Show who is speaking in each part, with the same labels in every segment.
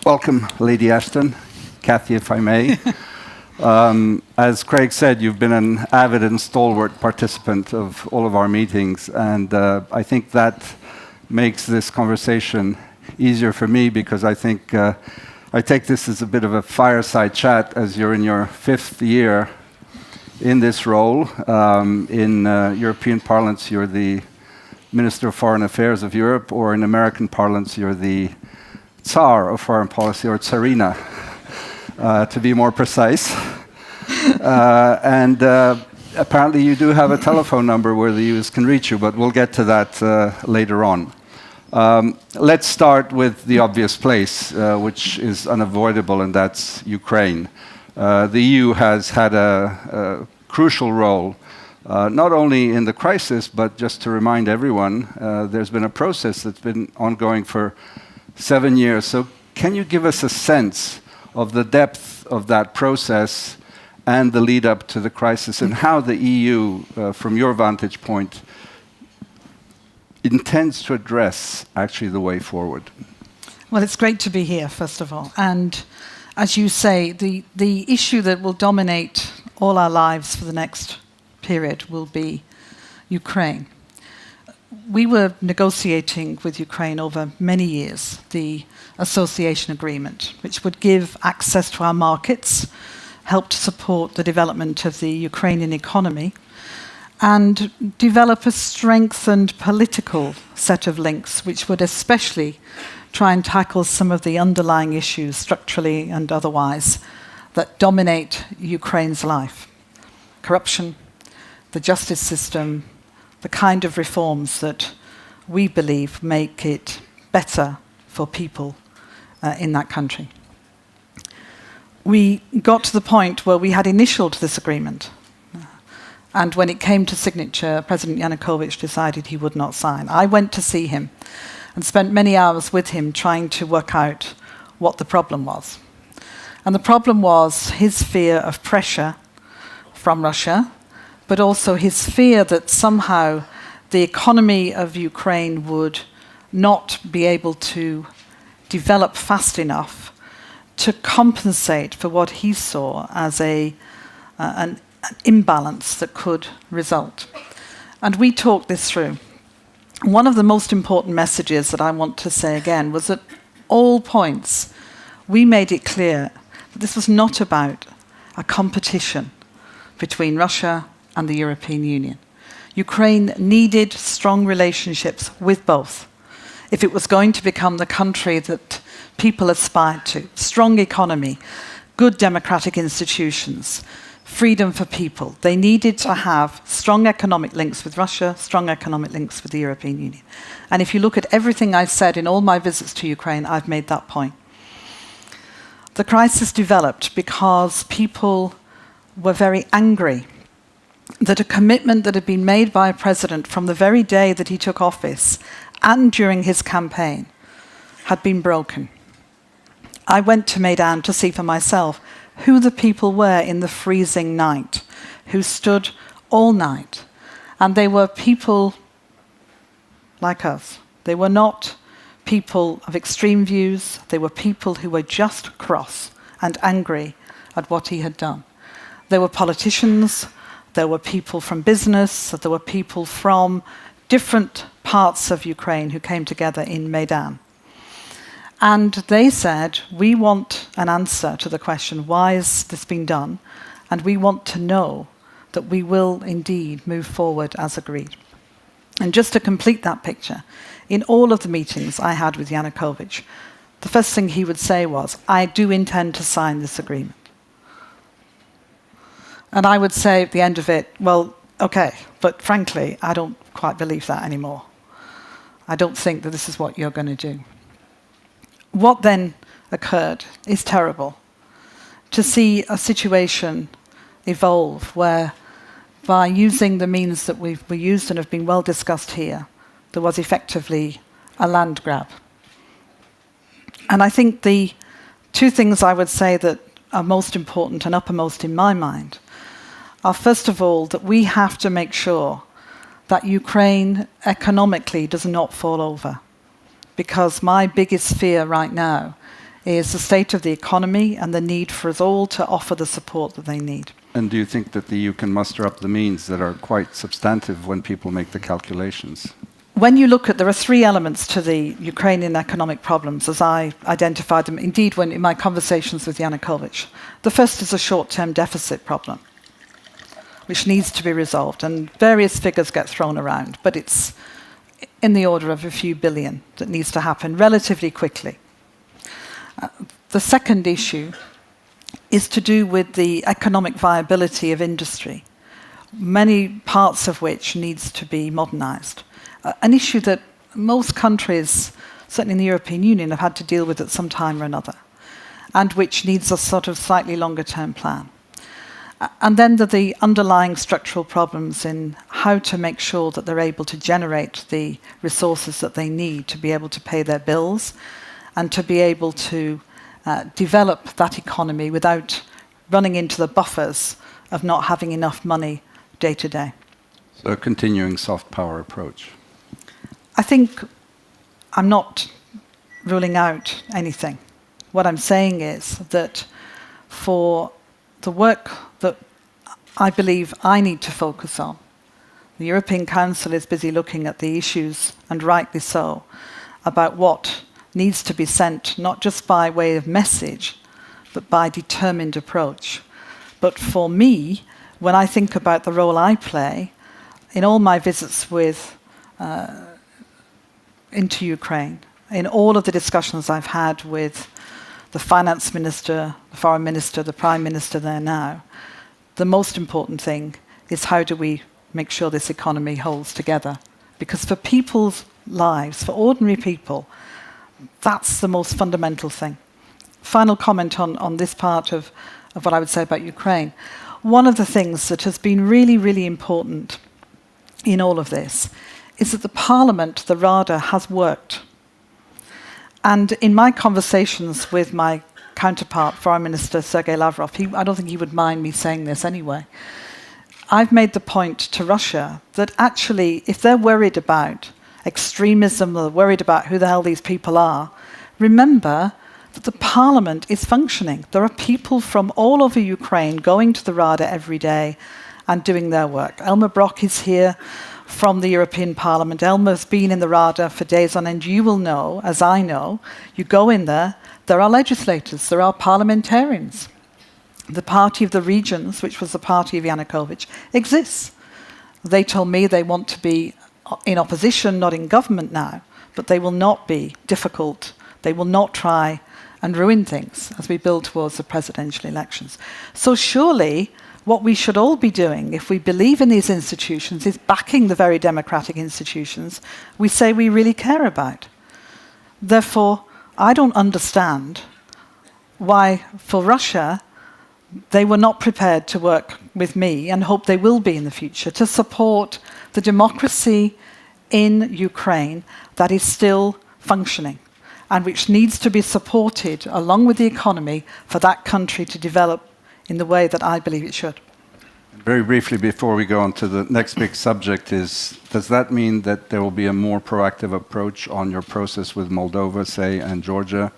Speaker 1: Welcome, Lady Ashton. Kathy, if I may. As Craig said, you've been an avid and stalwart participant of all of our meetings, and I think that makes this conversation easier for me because I think I take this as a bit of a fireside chat as you're in your 5th year in this role. In European parlance, you're the Minister of Foreign Affairs of Europe, or in American parlance, you're the Tsar of Foreign Policy, or Tsarina, to be more precise. And apparently you do have a telephone number where the US can reach you, but we'll get to that later on. Let's start with the obvious place, which is unavoidable, and that's Ukraine. The EU has had a crucial role, not only in the crisis, but just to remind everyone, there's been a process that's been ongoing for 7 years. So can you give us a sense of the depth of that process and the lead up to the crisis, and how the EU, from your vantage point, intends to address actually the way forward?
Speaker 2: Well, it's great to be here, first of all. And as you say, the issue that will dominate all our lives for the next period will be Ukraine. We were negotiating with Ukraine over many years the association agreement, which would give access to our markets, help to support the development of the Ukrainian economy, and develop a strengthened political set of links, which would especially try and tackle some of the underlying issues, structurally and otherwise, that dominate Ukraine's life. Corruption, the justice system, the kind of reforms that we believe make it better for people in that country. We got to the point where we had initialed this agreement, and when it came to signature, President Yanukovych decided he would not sign. I went to see him and spent many hours with him trying to work out what the problem was. And the problem was his fear of pressure from Russia, but also his fear that somehow the economy of Ukraine would not be able to develop fast enough to compensate for what he saw as an imbalance that could result. And we talked this through. One of the most important messages that I want to say again was at all points we made it clear that this was not about a competition between Russia and the European Union. Ukraine needed strong relationships with both if it was going to become the country that people aspired to. Strong economy, good democratic institutions, freedom for people. They needed to have strong economic links with Russia, strong economic links with the European Union. And if you look at everything I've said in all my visits to Ukraine, I've made that point. The crisis developed because people were very angry that a commitment that had been made by a president from the very day that he took office and during his campaign had been broken. I went to Maidan to see for myself who the people were in the freezing night, who stood all night. And they were people like us. They were not people of extreme views. They were people who were just cross and angry at what he had done. There were politicians, there were people from business, there were people from different parts of Ukraine who came together in Maidan. And they said, we want an answer to the question, why has this been done? And we want to know that we will indeed move forward as agreed. And just to complete that picture, in all of the meetings I had with Yanukovych, the first thing he would say was, I do intend to sign this agreement. And I would say at the end of it, well, okay, but frankly, I don't quite believe that anymore. I don't think that this is what you're going to do. What then occurred is terrible. To see a situation evolve where, by using the means that we used and have been well discussed here, there was effectively a land grab. And I think the two things I would say that are most important and uppermost in my mind are, first of all, that we have to make sure that Ukraine economically does not fall over. because my biggest fear right now is the state of the economy and the need for us all to offer the support that they need.
Speaker 1: And do you think that the EU can muster up the means that are quite substantive when people make the calculations?
Speaker 2: When you look at, there are three elements to the Ukrainian economic problems, as I identified them, indeed, when in my conversations with Yanukovych. The first is a short-term deficit problem, which needs to be resolved, and various figures get thrown around, but it's in the order of a few billion that needs to happen relatively quickly. The second issue is to do with the economic viability of industry, many parts of which needs to be modernized. An issue that most countries, certainly in the European Union, have had to deal with at some time or another, and which needs a sort of slightly longer-term plan. And then there are the underlying structural problems in how to make sure that they're able to generate the resources that they need to be able to pay their bills and to be able to develop that economy without running into the buffers of not having enough money day to day.
Speaker 1: So a continuing soft power approach.
Speaker 2: I think I'm not ruling out anything. What I'm saying is that for the work that I believe I need to focus on, the European Council is busy looking at the issues, and rightly so, about what needs to be sent, not just by way of message, but by determined approach. But for me, when I think about the role I play, in all my visits into Ukraine, in all of the discussions I've had with the finance minister, the foreign minister, the prime minister there now, the most important thing is how do we make sure this economy holds together? Because for people's lives, for ordinary people, that's the most fundamental thing. Final comment on this part of what I would say about Ukraine. One of the things that has been really, really important in all of this is that the Parliament, the Rada, has worked. And in my conversations with my counterpart, Foreign Minister Sergei Lavrov, I don't think he would mind me saying this anyway, I've made the point to Russia that actually, if they're worried about extremism, they're worried about who the hell these people are, remember that the Parliament is functioning. There are people from all over Ukraine going to the Rada every day and doing their work. Elmar Brok is here from the European Parliament. Elmar's been in the Rada for days on end. You will know, as I know, you go in there are legislators, there are parliamentarians. The Party of the Regions, which was the party of Yanukovych, exists. They told me they want to be in opposition, not in government now, but they will not be difficult. They will not try and ruin things as we build towards the presidential elections. So surely what we should all be doing, if we believe in these institutions, is backing the very democratic institutions we say we really care about. Therefore, I don't understand why, for Russia, they were not prepared to work with me, and hope they will be in the future, to support the democracy in Ukraine that is still functioning and which needs to be supported along with the economy for that country to develop in the way that I believe it should.
Speaker 1: Very briefly, before we go on to the next big subject, does that mean that there will be a more proactive approach on your process with Moldova, say, and Georgia?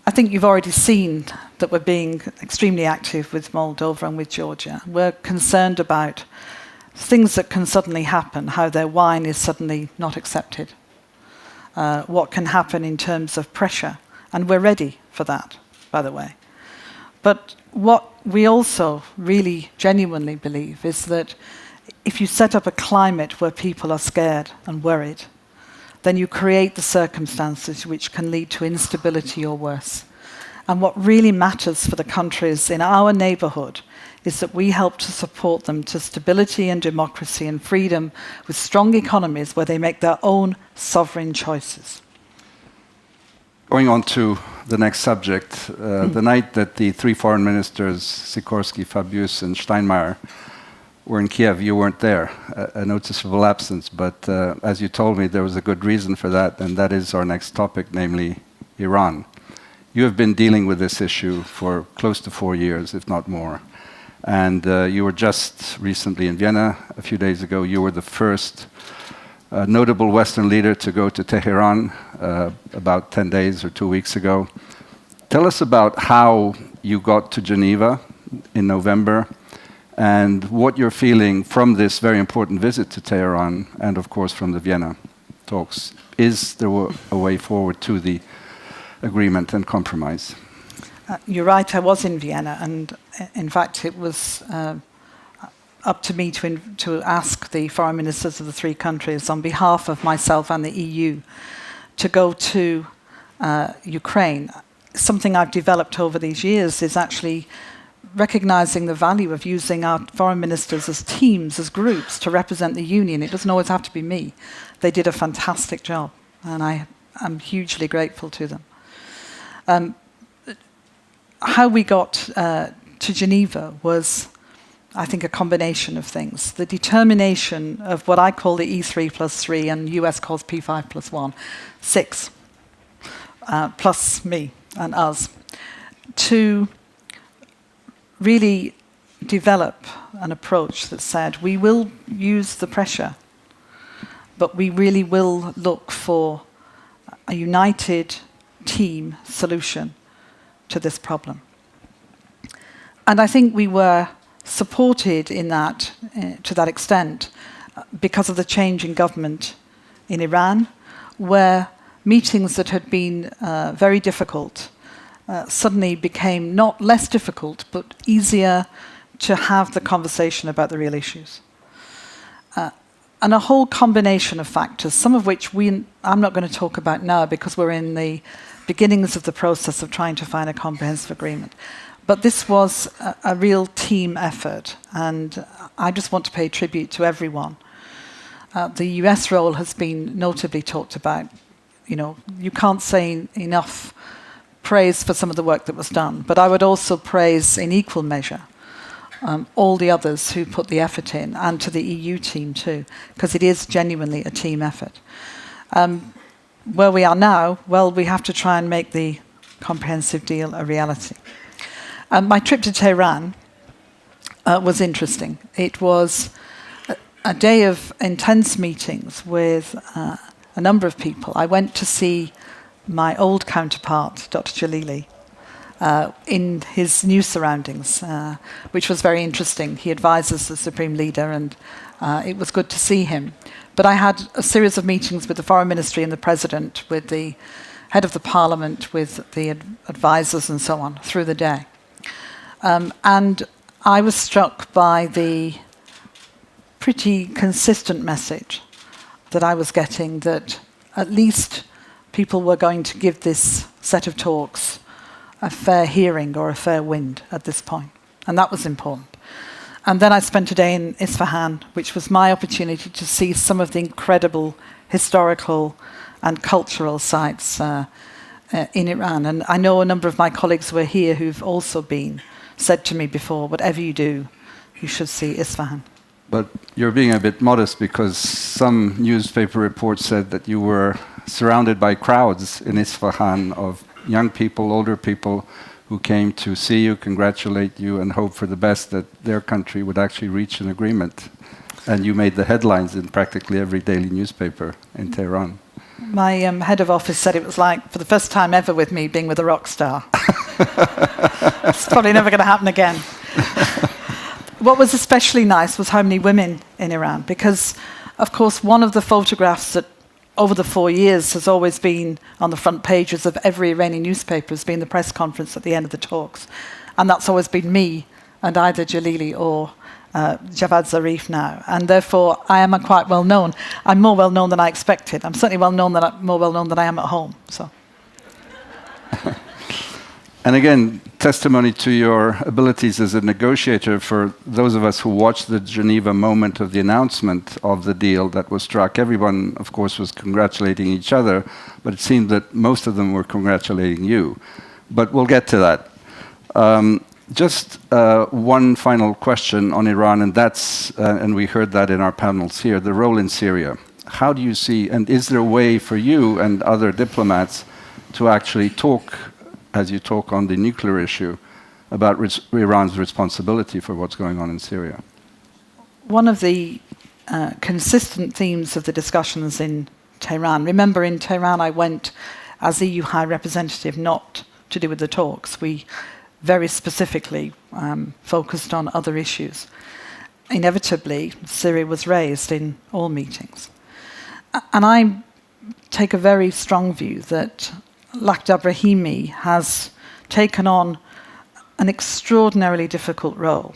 Speaker 2: I think you've already seen that we're being extremely active with Moldova and with Georgia. We're concerned about things that can suddenly happen, how their wine is suddenly not accepted, what can happen in terms of pressure. And we're ready for that, by the way. But what we also really genuinely believe is that if you set up a climate where people are scared and worried, then you create the circumstances which can lead to instability or worse. And what really matters for the countries in our neighborhood is that we help to support them to stability and democracy and freedom with strong economies where they make their own sovereign choices.
Speaker 1: Going on to the next subject, the night that the three foreign ministers, Sikorsky, Fabius and Steinmeier, were in Kiev, you weren't there, a noticeable absence, but as you told me, there was a good reason for that, and that is our next topic, namely Iran. You have been dealing with this issue for close to 4 years, if not more, and you were just recently in Vienna a few days ago. You were the first a notable Western leader to go to Tehran about 10 days or 2 weeks ago. Tell us about how you got to Geneva in November and what you're feeling from this very important visit to Tehran and, of course, from the Vienna talks. Is there a way forward to the agreement and compromise?
Speaker 2: You're right, I was in Vienna, and in fact it was up to me to ask the foreign ministers of the three countries on behalf of myself and the EU to go to Ukraine. Something I've developed over these years is actually recognizing the value of using our foreign ministers as teams, as groups, to represent the Union. It doesn't always have to be me. They did a fantastic job, and I am hugely grateful to them. How we got to Geneva was, I think, a combination of things. The determination of what I call the E3+3 and US calls P5+1, 6, plus me and us, to really develop an approach that said we will use the pressure, but we really will look for a united team solution to this problem. And I think we were supported in that, to that extent, because of the change in government in Iran, where meetings that had been very difficult suddenly became not less difficult, but easier to have the conversation about the real issues. And a whole combination of factors, some of which I'm not going to talk about now because we're in the beginnings of the process of trying to find a comprehensive agreement. But this was a real team effort, and I just want to pay tribute to everyone. The US role has been notably talked about. You know, you can't say enough praise for some of the work that was done, but I would also praise in equal measure all the others who put the effort in, and to the EU team too, because it is genuinely a team effort. Where we are now, well, we have to try and make the comprehensive deal a reality. My trip to Tehran was interesting. It was a day of intense meetings with a number of people. I went to see my old counterpart, Dr. Jalili, in his new surroundings, which was very interesting. He advises the Supreme Leader, and it was good to see him. But I had a series of meetings with the Foreign Ministry and the President, with the head of the Parliament, with the advisors and so on, through the day. And I was struck by the pretty consistent message that I was getting, that at least people were going to give this set of talks a fair hearing or a fair wind at this point. And that was important. And then I spent a day in Isfahan, which was my opportunity to see some of the incredible historical and cultural sites in Iran. And I know a number of my colleagues who are here who've also said to me before, whatever you do, you should see Isfahan.
Speaker 1: But you're being a bit modest, because some newspaper reports said that you were surrounded by crowds in Isfahan of young people, older people, who came to see you, congratulate you, and hope for the best that their country would actually reach an agreement. And you made the headlines in practically every daily newspaper in Tehran.
Speaker 2: My head of office said it was like, for the first time ever with me, being with a rock star. It's probably never going to happen again. What was especially nice was how many women in Iran, because, of course, one of the photographs that over the 4 years has always been on the front pages of every Iranian newspaper has been the press conference at the end of the talks. And that's always been me and either Jalili or Javad Zarif now. And therefore, I am quite well known. I'm more well known than I expected. I'm certainly more well known than I am at home. So.
Speaker 1: And again, testimony to your abilities as a negotiator. For those of us who watched the Geneva moment of the announcement of the deal that was struck, everyone, of course, was congratulating each other, but it seemed that most of them were congratulating you. But we'll get to that. Just one final question on Iran, and that's, and we heard that in our panels here, the role in Syria. How do you see, and is there a way for you and other diplomats to actually talk, as you talk on the nuclear issue, about Iran's responsibility for what's going on in Syria?
Speaker 2: One of the consistent themes of the discussions in Tehran. Remember, in Tehran, I went as EU High Representative, not to do with the talks. We very specifically focused on other issues. Inevitably, Syria was raised in all meetings. And I take a very strong view that Lakhdar Brahimi has taken on an extraordinarily difficult role,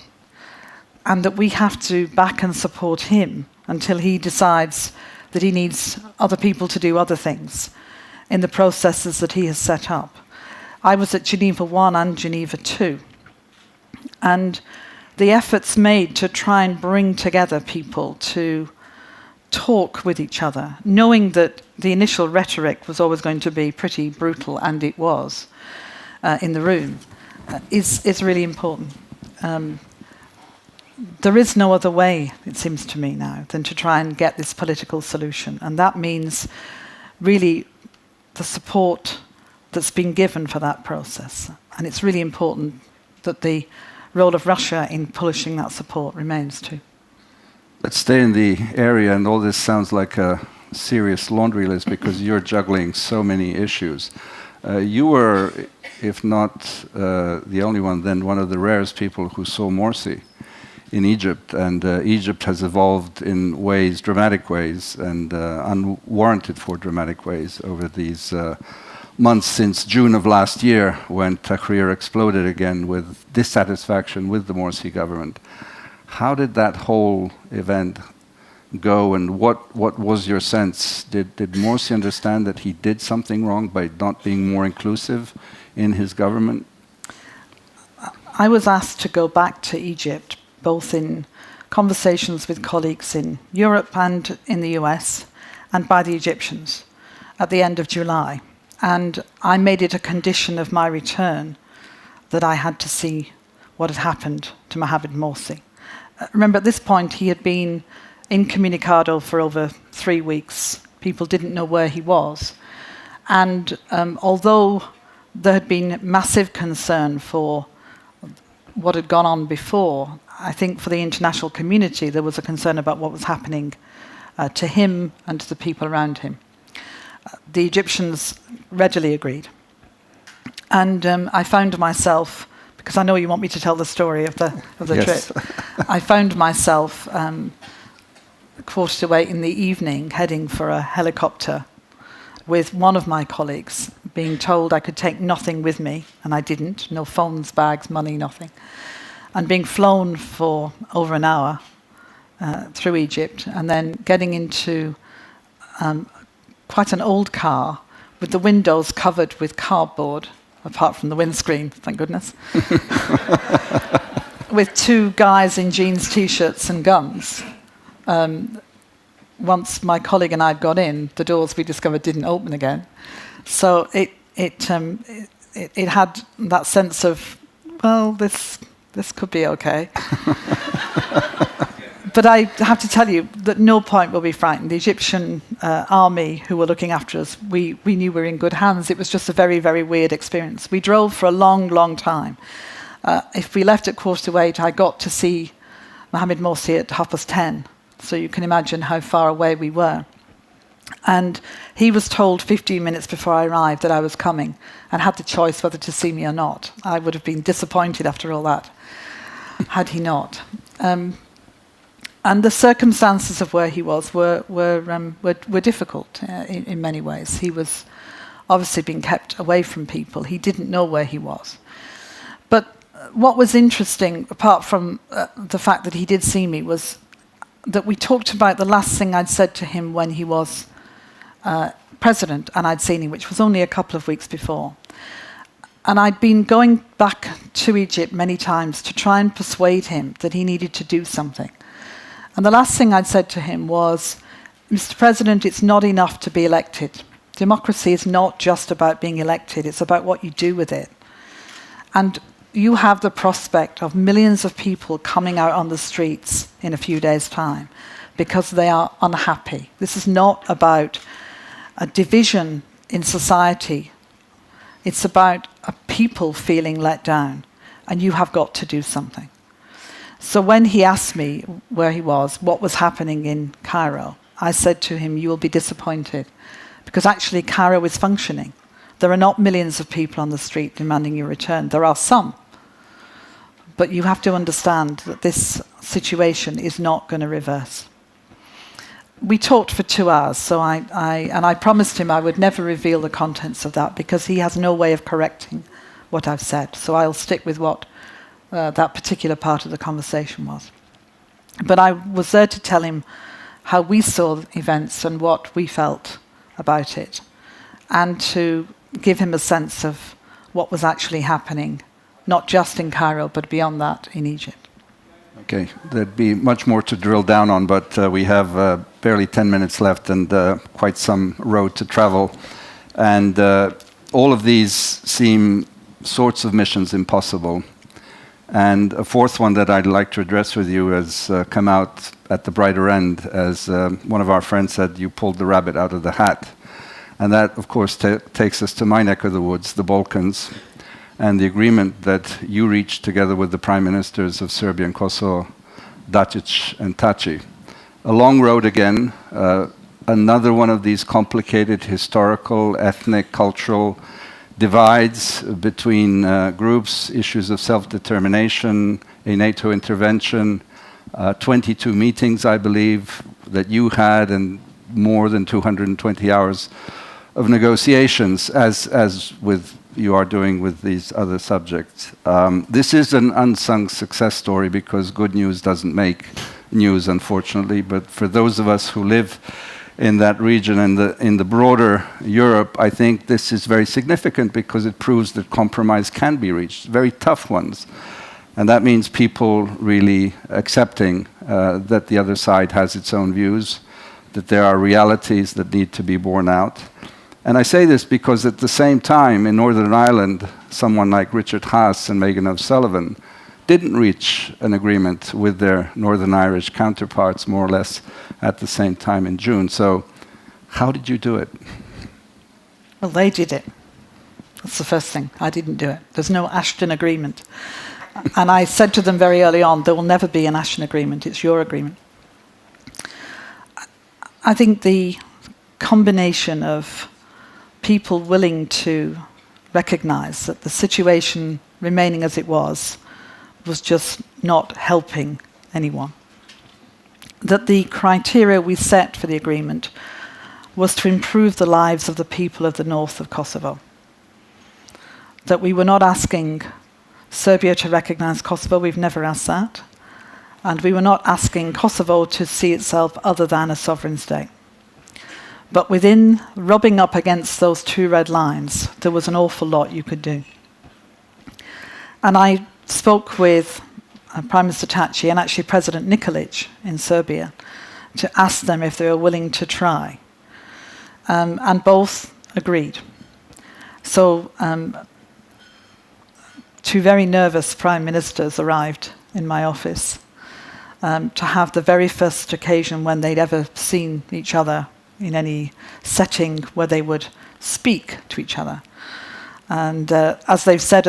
Speaker 2: and that we have to back and support him until he decides that he needs other people to do other things in the processes that he has set up. I was at Geneva I and Geneva II, and the efforts made to try and bring together people to talk with each other, knowing that the initial rhetoric was always going to be pretty brutal, and it was in the room, is really important. There is no other way, it seems to me now, than to try and get this political solution. And that means really the support that's been given for that process. And it's really important that the role of Russia in pushing that support remains too.
Speaker 1: Let's stay in the area, and all this sounds like a serious laundry list because you're juggling so many issues. You were, if not the only one, then one of the rarest people who saw Morsi in Egypt, and Egypt has evolved in ways, dramatic ways, and unwarranted for dramatic ways over these months since June of last year, when Tahrir exploded again with dissatisfaction with the Morsi government. How did that whole event go, and what was your sense? Did Morsi understand that he did something wrong by not being more inclusive in his government?
Speaker 2: I was asked to go back to Egypt, both in conversations with colleagues in Europe and in the US, and by the Egyptians at the end of July. And I made it a condition of my return that I had to see what had happened to Mohamed Morsi. Remember, at this point, he had been incommunicado for over 3 weeks. People didn't know where he was. And although there had been massive concern for what had gone on before, I think for the international community, there was a concern about what was happening to him and to the people around him. The Egyptians readily agreed. And I found myself, because I know you want me to tell the story of the
Speaker 1: Yes.
Speaker 2: trip, I found myself 8:15 in the evening heading for a helicopter with one of my colleagues, being told I could take nothing with me, and I didn't, no phones, bags, money, nothing, and being flown for over an hour through Egypt, and then getting into quite an old car with the windows covered with cardboard, apart from the windscreen, thank goodness, with 2 guys in jeans, T-shirts and guns. Once my colleague and I got in, the doors we discovered didn't open again. So it had that sense of, well, this could be okay. But I have to tell you that no point will be frightened. The Egyptian army who were looking after us, we knew we were in good hands. It was just a very, very weird experience. We drove for a long, long time. If we left at 8:15, I got to see Mohamed Morsi at 10:30. So you can imagine how far away we were. And he was told 15 minutes before I arrived that I was coming and had the choice whether to see me or not. I would have been disappointed after all that, had he not. And the circumstances of where he was were difficult in many ways. He was obviously being kept away from people. He didn't know where he was. But what was interesting, apart from the fact that he did see me, was that we talked about the last thing I'd said to him when he was president and I'd seen him, which was only a couple of weeks before. And I'd been going back to Egypt many times to try and persuade him that he needed to do something. And the last thing I'd said to him was, Mr. President, it's not enough to be elected. Democracy is not just about being elected, it's about what you do with it. And you have the prospect of millions of people coming out on the streets in a few days' time because they are unhappy. This is not about a division in society. It's about a people feeling let down, and you have got to do something. So when he asked me where he was, what was happening in Cairo, I said to him, you will be disappointed, because actually Cairo is functioning. There are not millions of people on the street demanding your return. There are some. But you have to understand that this situation is not going to reverse. We talked for 2 hours, so I promised him I would never reveal the contents of that, because he has no way of correcting what I've said. So I'll stick with what that particular part of the conversation was. But I was there to tell him how we saw events and what we felt about it, and to give him a sense of what was actually happening, not just in Cairo, but beyond that in Egypt.
Speaker 1: Okay, there'd be much more to drill down on, but we have barely 10 minutes left and quite some road to travel. And all of these seem sorts of missions impossible. And a fourth one that I'd like to address with you has come out at the brighter end. As one of our friends said, you pulled the rabbit out of the hat. And that, of course, takes us to my neck of the woods, the Balkans, and the agreement that you reached together with the prime ministers of Serbia and Kosovo, Dačić and Tači. A long road again, another one of these complicated historical, ethnic, cultural divides between groups, issues of self-determination, a NATO intervention, 22 meetings, I believe, that you had, and more than 220 hours of negotiations, as with you are doing with these other subjects. This is an unsung success story, because good news doesn't make news, unfortunately. But for those of us who live in that region and in the broader Europe, I think this is very significant, because it proves that compromise can be reached, very tough ones. And that means people really accepting that the other side has its own views, that there are realities that need to be borne out. And I say this because at the same time, in Northern Ireland, someone like Richard Haas and Megan O'Sullivan didn't reach an agreement with their Northern Irish counterparts, more or less, at the same time in June. So how did you do it?
Speaker 2: Well, they did it. That's the first thing. I didn't do it. There's no Ashton agreement. And I said to them very early on, there will never be an Ashton agreement. It's your agreement. I think the combination of people willing to recognize that the situation remaining as it was just not helping anyone. That the criteria we set for the agreement was to improve the lives of the people of the north of Kosovo. That we were not asking Serbia to recognize Kosovo, we've never asked that. And we were not asking Kosovo to see itself other than a sovereign state. But within rubbing up against those two red lines, there was an awful lot you could do. And I spoke with Prime Minister Tači and actually President Nikolic in Serbia to ask them if they were willing to try. And both agreed. So two very nervous prime ministers arrived in my office to have the very first occasion when they'd ever seen each other in any setting where they would speak to each other. And as they've said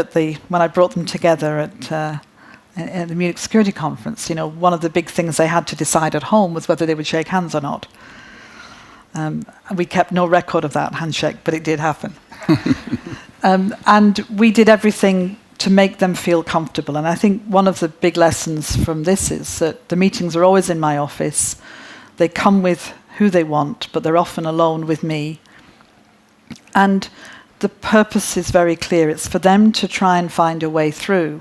Speaker 2: when I brought them together at the Munich Security Conference, one of the big things they had to decide at home was whether they would shake hands or not. We kept no record of that handshake, but it did happen. And we did everything to make them feel comfortable. And I think one of the big lessons from this is that the meetings are always in my office. They come with who they want, but they're often alone with me. And the purpose is very clear. It's for them to try and find a way through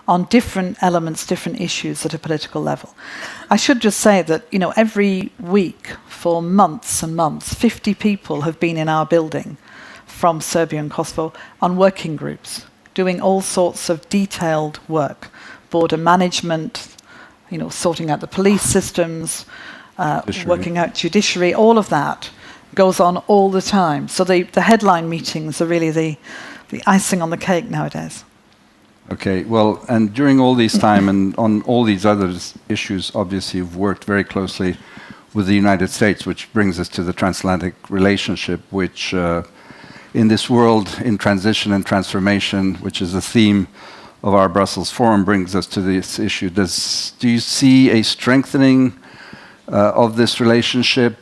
Speaker 2: on different elements, different issues at a political level. I should just say that, every week for months and months, 50 people have been in our building from Serbia and Kosovo on working groups, doing all sorts of detailed work, border management, sorting out the police systems, working out judiciary, all of that goes on all the time. So the headline meetings are really the icing on the cake nowadays.
Speaker 1: Okay, well, and during all this time and on all these other issues, obviously you've worked very closely with the United States, which brings us to the transatlantic relationship, which in this world in transition and transformation, which is a theme of our Brussels Forum brings us to this issue. Do you see a strengthening of this relationship?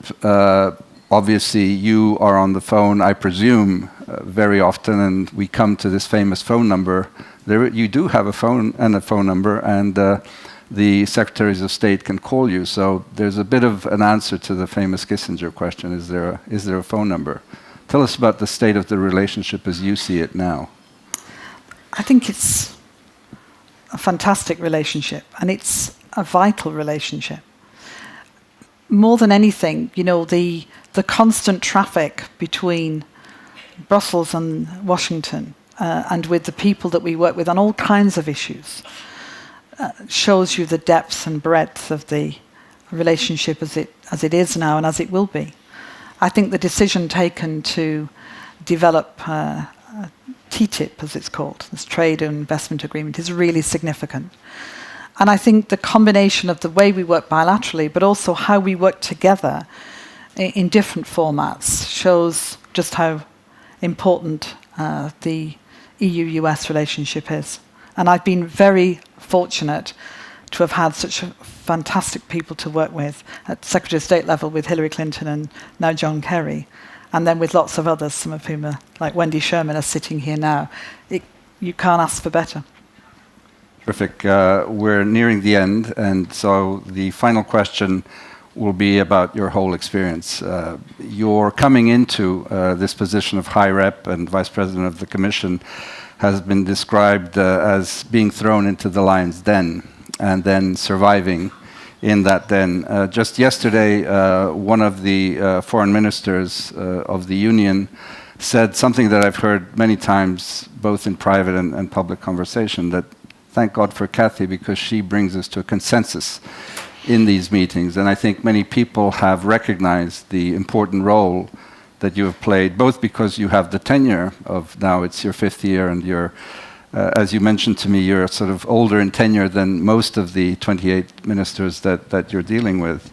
Speaker 1: Obviously, you are on the phone, I presume, very often, and we come to this famous phone number. You do have a phone and a phone number, and the Secretaries of State can call you. So there's a bit of an answer to the famous Kissinger question: is there a phone number? Tell us about the state of the relationship as you see it now.
Speaker 2: I think it's a fantastic relationship, and it's a vital relationship. More than anything, you know, the constant traffic between Brussels and Washington, and with the people that we work with on all kinds of issues, shows you the depth and breadth of the relationship as it is now and as it will be. I think the decision taken to develop TTIP, as it's called, this Trade and Investment Agreement, is really significant. And I think the combination of the way we work bilaterally, but also how we work together in different formats, shows just how important the EU-US relationship is. And I've been very fortunate to have had such fantastic people to work with at Secretary of State level with Hillary Clinton and now John Kerry, and then with lots of others, some of whom are, like Wendy Sherman, are sitting here now. You can't ask for better.
Speaker 1: Terrific. We're nearing the end, and so the final question will be about your whole experience. Your coming into this position of High Rep and Vice President of the Commission has been described as being thrown into the lion's den and then surviving in that den. Just yesterday, one of the foreign ministers of the Union said something that I've heard many times, both in private and public conversation, that thank God for Kathy, because she brings us to a consensus in these meetings. And I think many people have recognized the important role that you have played, both because you have the tenure of, now it's your 5th year, and you're, as you mentioned to me, you're sort of older in tenure than most of the 28 ministers that you're dealing with.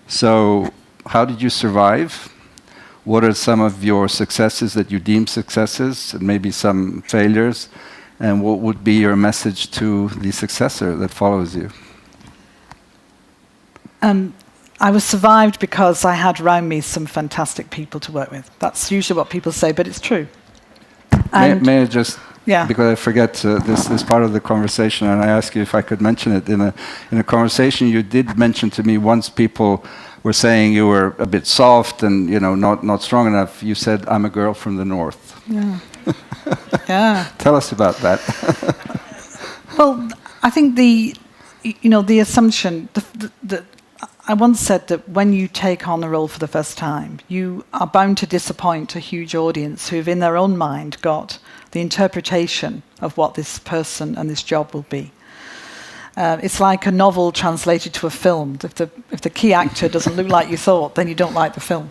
Speaker 1: So how did you survive? What are some of your successes that you deem successes, and maybe some failures? And what would be your message to the successor that follows you?
Speaker 2: I was survived because I had around me some fantastic people to work with. That's usually what people say, but it's true.
Speaker 1: May I just,
Speaker 2: yeah,
Speaker 1: because I forget this part of the conversation, and I ask you if I could mention it. In a conversation you did mention to me once, people were saying you were a bit soft and, you know, not strong enough. You said, "I'm a girl from the north."
Speaker 2: Yeah. Yeah.
Speaker 1: Tell us about that.
Speaker 2: Well, I think the assumption, I once said that when you take on a role for the first time, you are bound to disappoint a huge audience who've in their own mind got the interpretation of what this person and this job will be. It's like a novel translated to a film. If the key actor doesn't look like you thought, then you don't like the film.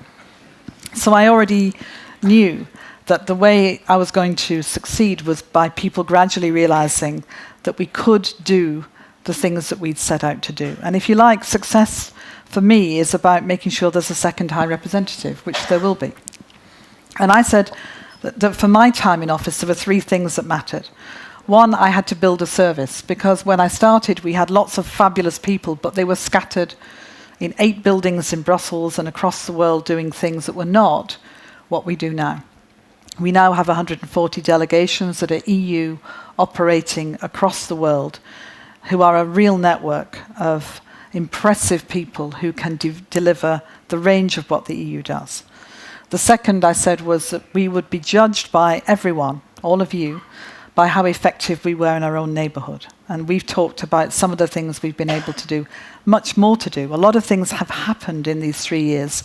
Speaker 2: So I already knew that the way I was going to succeed was by people gradually realizing that we could do the things that we'd set out to do. And if you like, success for me is about making sure there's a second High Representative, which there will be. And I said that for my time in office, there were 3 things that mattered. One, I had to build a service, because when I started, we had lots of fabulous people, but they were scattered in 8 buildings in Brussels and across the world doing things that were not what we do now. We now have 140 delegations that are EU operating across the world, who are a real network of impressive people who can deliver the range of what the EU does. The second I said was that we would be judged by everyone, all of you, by how effective we were in our own neighbourhood. And we've talked about some of the things we've been able to do, much more to do. A lot of things have happened in these 3 years,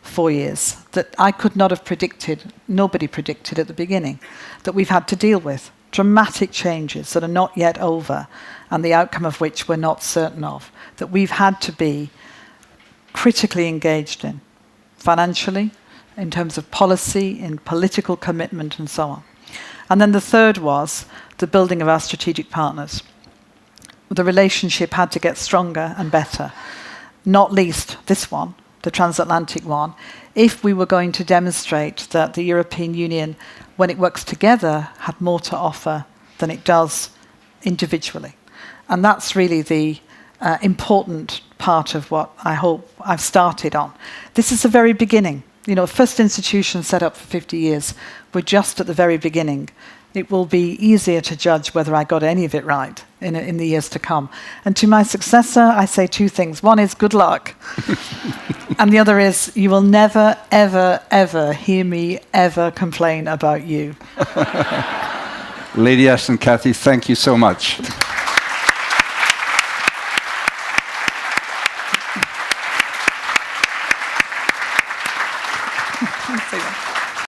Speaker 2: 4 years, that I could not have predicted, nobody predicted at the beginning, that we've had to deal with. Dramatic changes that are not yet over, and the outcome of which we're not certain of, that we've had to be critically engaged in, financially, in terms of policy, in political commitment, and so on. And then the third was the building of our strategic partners. The relationship had to get stronger and better, not least this one, the Transatlantic one, if we were going to demonstrate that the European Union, when it works together, had more to offer than it does individually. And that's really the important part of what I hope I've started on. This is the very beginning. You know, first institution set up for 50 years. We're just at the very beginning. It will be easier to judge whether I got any of it right in the years to come. And to my successor, I say two things. One is good luck. And the other is you will never, ever, ever hear me ever complain about you.
Speaker 1: Lady Ashton, Cathy, thank you so much.